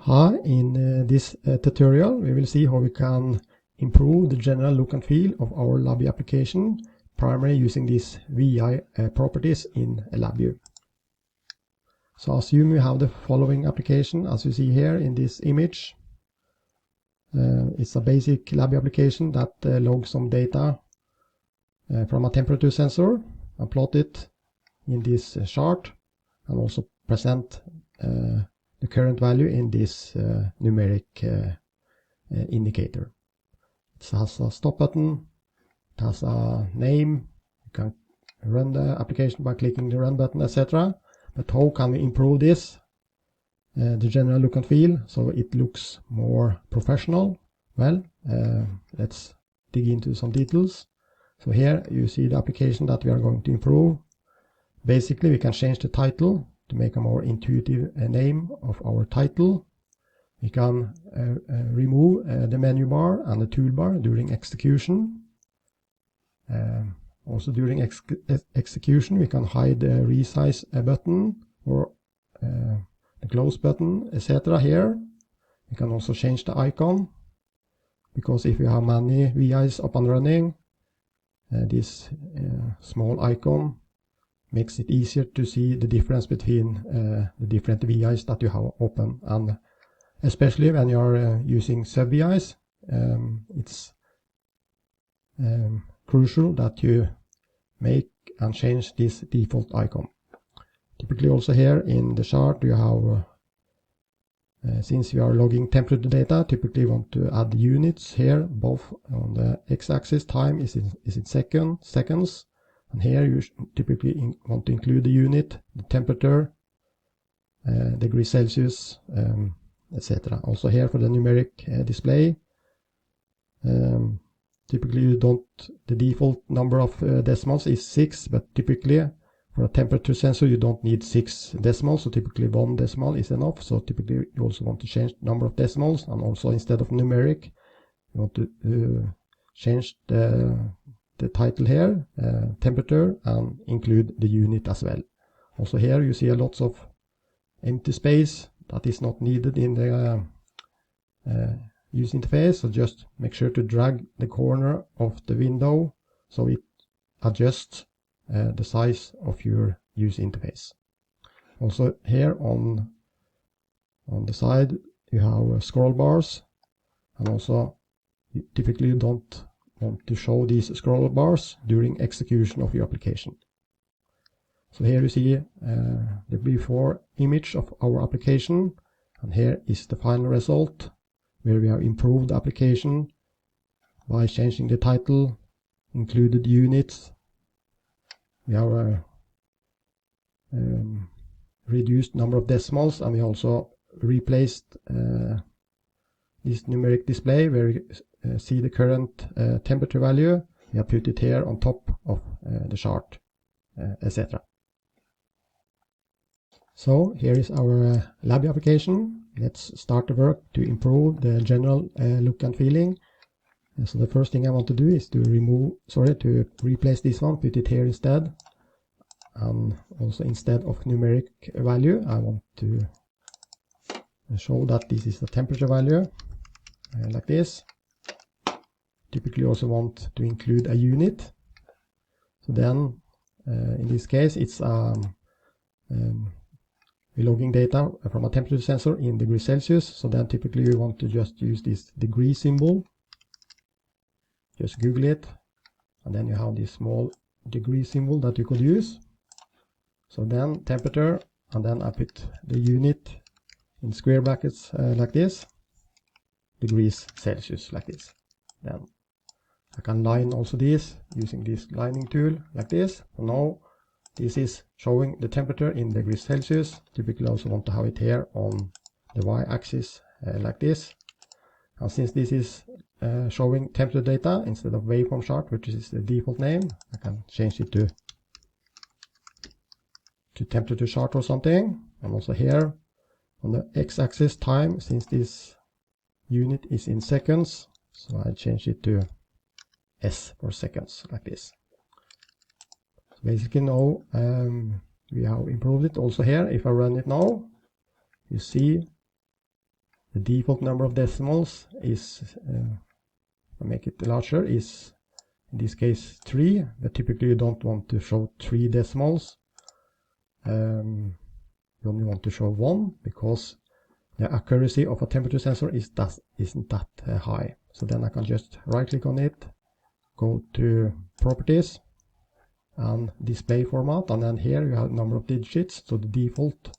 Hi, in this tutorial we will see how we can improve the general look and feel of our LabVIEW application, primarily using these VI properties in LabVIEW. So assume you have the following application as you see here in this image. It's a basic LabVIEW application that logs some data from a temperature sensor and plot it in this chart and also present the current value in this numeric indicator. It has a stop button, it has a name, you can run the application by clicking the run button, etc. But how can we improve this, the general look and feel, so it looks more professional? Well, let's dig into some details. So here you see the application that we are going to improve. Basically we can change the title to make a more intuitive name of our title. We can remove the menu bar and the toolbar during execution. Also during execution we can hide the resize button or the close button, etc. Here we can also change the icon, because if you have many VIs up and running, this small icon makes it easier to see the difference between the different VIs that you have open, and especially when you are using sub VIs, it's crucial that you make and change this default icon. Typically also here in the chart you have, since we are logging temperature data, typically you want to add units here, both on the x-axis time is in seconds, and here you typically want to include the unit, the temperature, degrees Celsius, etc. Also here for the numeric display, typically you don't, the default number of decimals is 6, but typically for a temperature sensor you don't need 6 decimals, so typically 1 decimal is enough. So typically you also want to change the number of decimals, and also instead of numeric you want to change the title here, temperature, and include the unit as well. Also here you see a lots of empty space that is not needed in the user interface, so just make sure to drag the corner of the window so it adjusts the size of your user interface. Also here on the side you have scroll bars, and also typically you don't want to show these scroll bars during execution of your application. So here you see the before image of our application, and here is the final result, where we have improved the application by changing the title, included units, we have reduced number of decimals, and we also replaced this numeric display where you see the current temperature value. We have put it here on top of the chart, etc. So here is our LabVIEW application. Let's start the work to improve the general look and feeling. So the first thing I want to do is to replace this one, put it here instead. And also instead of numeric value, I want to show that this is the temperature value, like this. Typically also want to include a unit. So then in this case it's we're logging data from a temperature sensor in degrees Celsius, so then typically you want to just use this degree symbol. Just Google it, and then you have this small degree symbol that you could use. So then temperature, and then I put the unit in square brackets like this, degrees Celsius, like this. Then I can line also this using this lining tool like this. So now this is showing the temperature in degrees Celsius. Typically also want to have it here on the y-axis like this. And since this is showing temperature data instead of waveform chart, which is the default name, I can change it to temperature chart or something. And also here on the x-axis time, since this unit is in seconds, so I change it to S for seconds, like this. So basically now we have improved it. Also here, if I run it now, you see The default number of decimals is, I make it larger, is in this case 3, but typically you don't want to show 3 decimals. You only want to show 1 because the accuracy of a temperature sensor isn't that high. So then I can just right click on it, go to properties and display format, and then here you have number of digits. So the default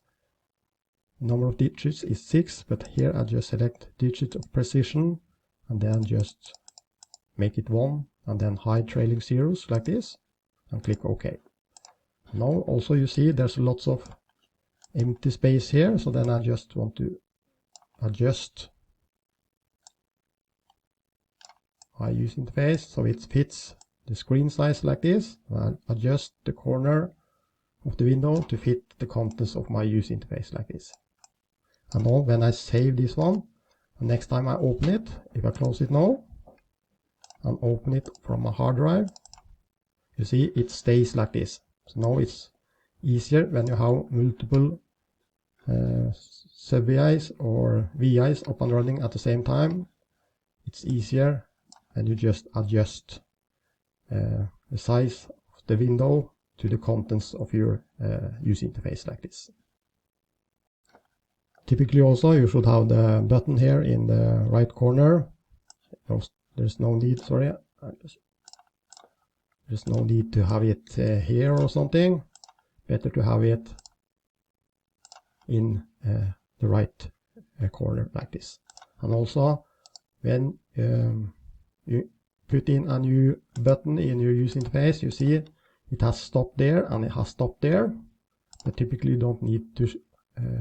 number of digits is 6, but here I just select digits of precision and then just make it 1 and then hide trailing zeros like this and click OK. Now also you see there's lots of empty space here, so then I just want to adjust my user interface so it fits the screen size like this. I'll adjust the corner of the window to fit the contents of my user interface like this. And now when I save this one, and next time I open it, if I close it now and open it from a hard drive, you see it stays like this. So now it's easier when you have multiple sub-VIs or VIs up and running at the same time. It's easier and you just adjust the size of the window to the contents of your user interface like this. Typically also you should have the button here in the right corner. There's no need, sorry, there's no need to have it here or something. Better to have it in the right corner like this. And also when you put in a new button in your user interface, you see it has stopped there and it has stopped there, but typically you don't need to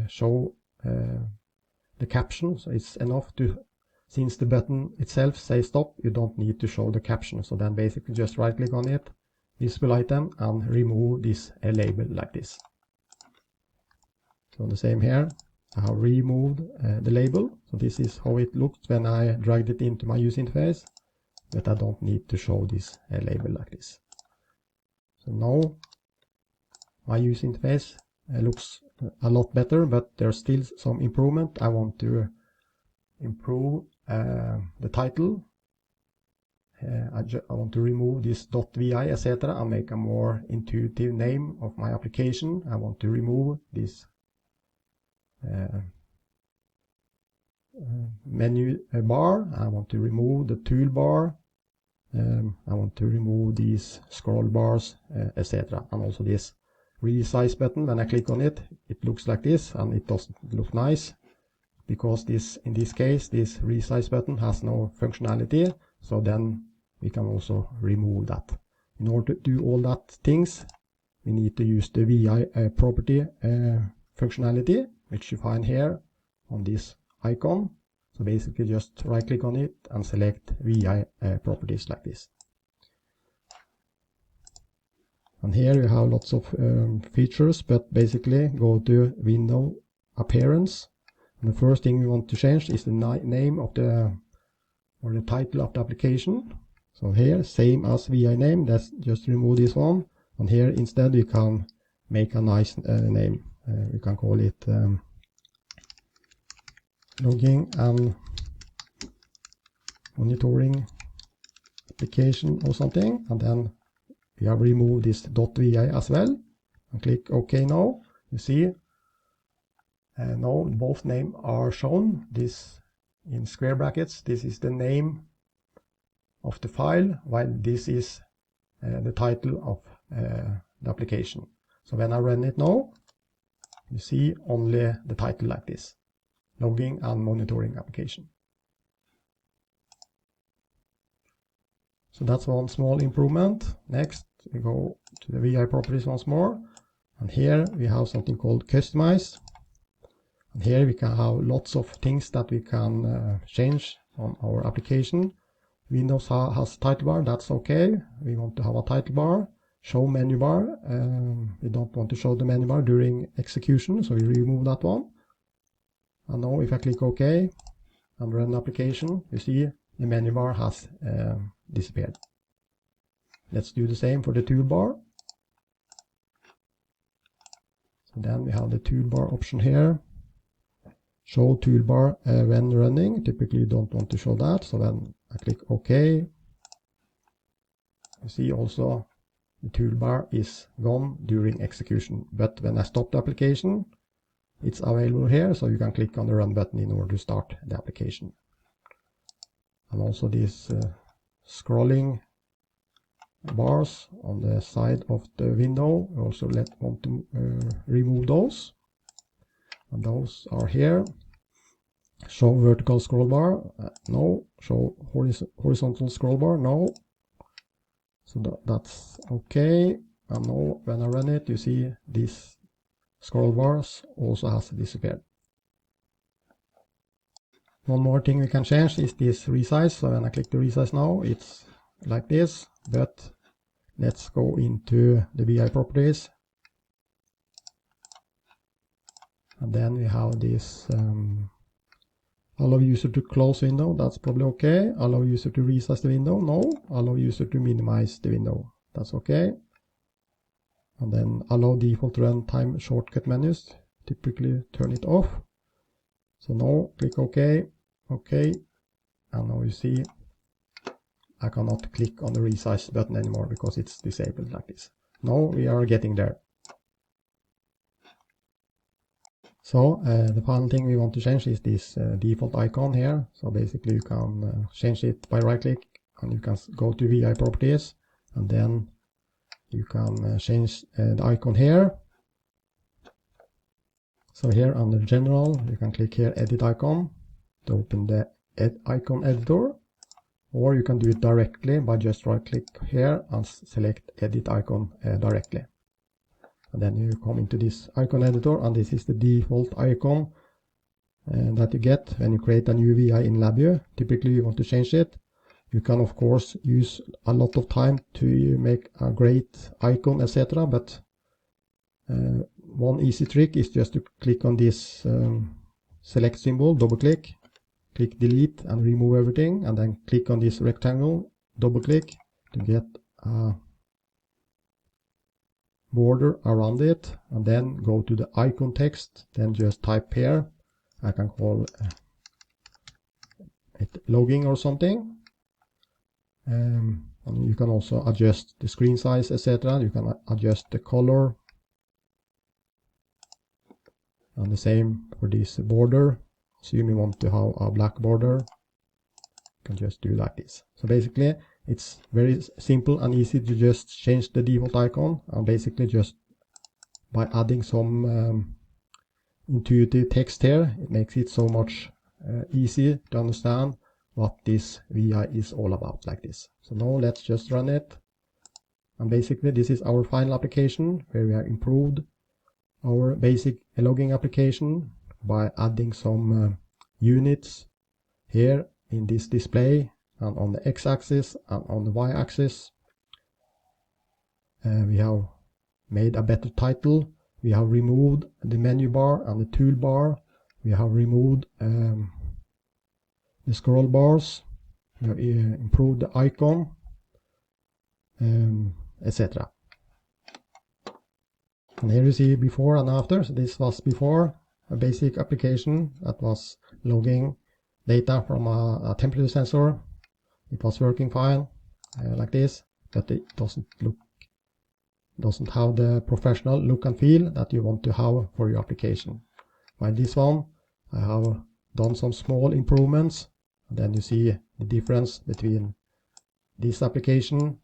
show the caption. So it's enough to, since the button itself says stop, you don't need to show the caption. So then basically just right click on it, visible item, and remove this label like this. So the same here, I have removed the label. So this is how it looked when I dragged it into my user interface, but I don't need to show this label like this. So now my user interface looks a lot better, but there's still some improvement. I want to improve the title. I want to remove this .vi etc. and make a more intuitive name of my application. I want to remove this menu bar. I want to remove the toolbar. I want to remove these scroll bars, etc. And also this resize button. When I click on it, it looks like this, and it doesn't look nice because this, in this case, this resize button has no functionality. So then we can also remove that. In order to do all that things, we need to use the VI property functionality, which you find here on this icon. So basically just right click on it and select VI properties like this. And here you have lots of features, but basically go to window appearance. And the first thing we want to change is the name of the, or the title of the application. So here, same as VI name, let's just remove this one. And here instead you can make a nice name. You can call it logging and monitoring application or something. And then we have removed this .vi as well. And click OK now. You see, now both names are shown. This in square brackets, this is the name of the file, while this is the title of the application. So when I run it now, you see only the title like this, logging and monitoring application. So that's one small improvement. Next, we go to the VI properties once more. And here we have something called customize. And here we can have lots of things that we can change on our application. Windows has title bar, that's okay. We want to have a title bar. Show menu bar. We don't want to show the menu bar during execution, so we remove that one. And now if I click OK and run the application, you see the menu bar has disappeared. Let's do the same for the toolbar. So then we have the toolbar option here. show toolbar when running. Typically you don't want to show that, so when I click OK, you see also the toolbar is gone during execution. But when I stop the application, it's available here, so you can click on the run button in order to start the application. And also these scrolling bars on the side of the window, we also want to remove those. And those are here. Show vertical scroll bar, no. Show horizontal scroll bar, no. So that's okay. And now when I run it, you see these scroll bars also has disappeared. One more thing we can change is this resize. So when I click the resize now, it's like this. But let's go into the VI properties. And then we have this allow user to close window, that's probably okay. Allow user to resize the window, no. Allow user to minimize the window, that's okay. And then allow default runtime shortcut menus, typically turn it off. So now click OK, OK, and now you see I cannot click on the resize button anymore because it's disabled like this. Now we are getting there. So the final thing we want to change is this default icon here. So basically you can change it by right click, and you can go to VI properties, and then you can change the icon here. So here under general you can click here edit icon to open the icon editor, or you can do it directly by just right click here and select edit icon directly. And then you come into this icon editor, and this is the default icon that you get when you create a new VI in LabVIEW. Typically you want to change it. You can of course use a lot of time to make a great icon, etc. But one easy trick is just to click on this select symbol, double click, click delete and remove everything, and then click on this rectangle, double click to get a border around it, and then go to the icon text, then just type here, I can call it logging or something, and you can also adjust the screen size, etc. You can adjust the color, and the same for this border. Assume you want to have a black border, you can just do like this. So basically it's very simple and easy to just change the default icon, and basically just by adding some intuitive text here, it makes it so much easy to understand what this VI is all about like this. So now let's just run it, and basically this is our final application where we have improved our basic logging application by adding some units here in this display, and on the x-axis and on the y-axis. We have made a better title. We have removed the menu bar and the toolbar. We have removed the scroll bars. We have improved the icon, etc. And here you see before and after. So this was before, a basic application that was logging data from a temperature sensor. It was working fine like this, but it doesn't have the professional look and feel that you want to have for your application. While this one, I have done some small improvements, and then you see the difference between this application.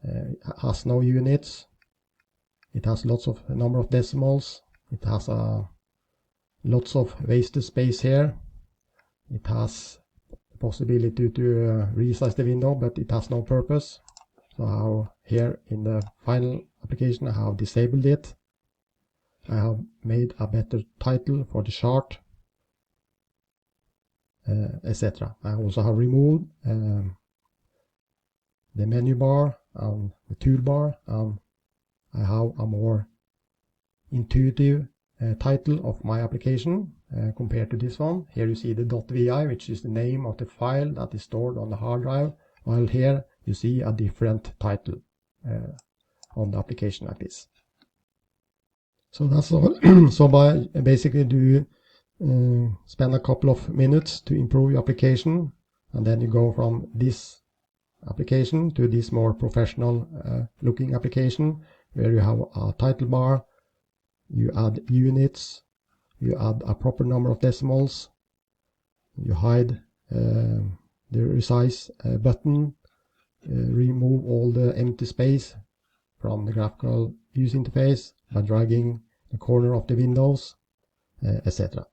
It has no units, it has lots of number of decimals, it has lots of wasted space here, it has possibility to resize the window, but it has no purpose. So here in the final application I have disabled it. I have made a better title for the chart, etc. I also have removed the menu bar and the toolbar, and I have a more intuitive title of my application compared to this one. Here you see the .vi, which is the name of the file that is stored on the hard drive, while here you see a different title on the application like this. So that's all. So by basically do spend a couple of minutes to improve your application, and then you go from this application to this more professional looking application where you have a title bar, you add units, you add a proper number of decimals, you hide the resize button, remove all the empty space from the graphical user interface by dragging the corner of the windows, etc.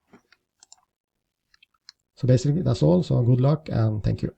So basically that's all, so good luck and thank you.